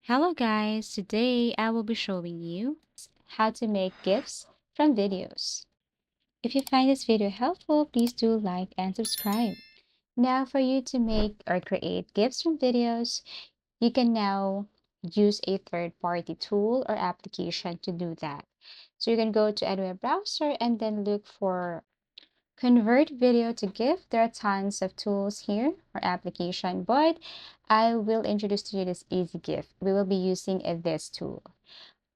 Hello guys, today I will be showing you how to make GIFs from videos. If you find this video helpful, please do like and subscribe. Now for you to make or create GIFs from videos, you can now use a third-party tool or application to do that. So you can go to any web browser and then look for Convert Video to GIF. There are tons of tools here or application, but I will introduce to you this easy GIF. We will be using this tool.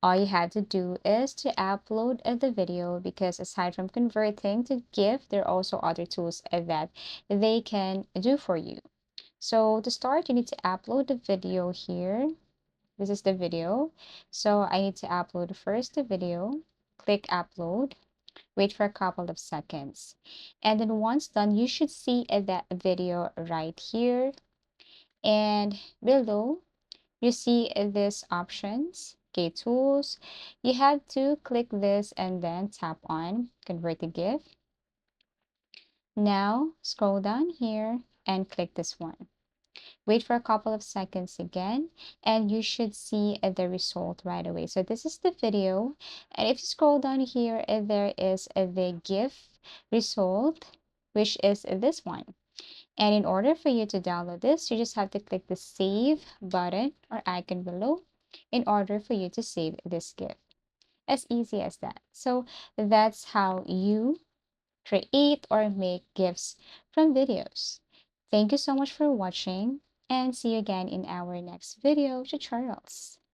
All you have to do is to upload the video, because aside from converting to GIF, there are also other tools that they can do for you. So to start, you need to upload the video here. This is the video. So I need to upload first the video. Click upload. Wait for a couple of seconds. And then once done, you should see that video right here. And below, you see these options, okay, tools. You have to click this and then tap on convert to GIF. Now scroll down here and click this one. Wait for a couple of seconds again, and you should see the result right away. So this is the video, and if you scroll down here, there is the GIF result, which is this one. And in order for you to download this, you just have to click the save button or icon below in order for you to save this GIF. As easy as that. So that's how you create or make GIFs from videos. Thank you so much for watching, and see you again in our next video tutorials.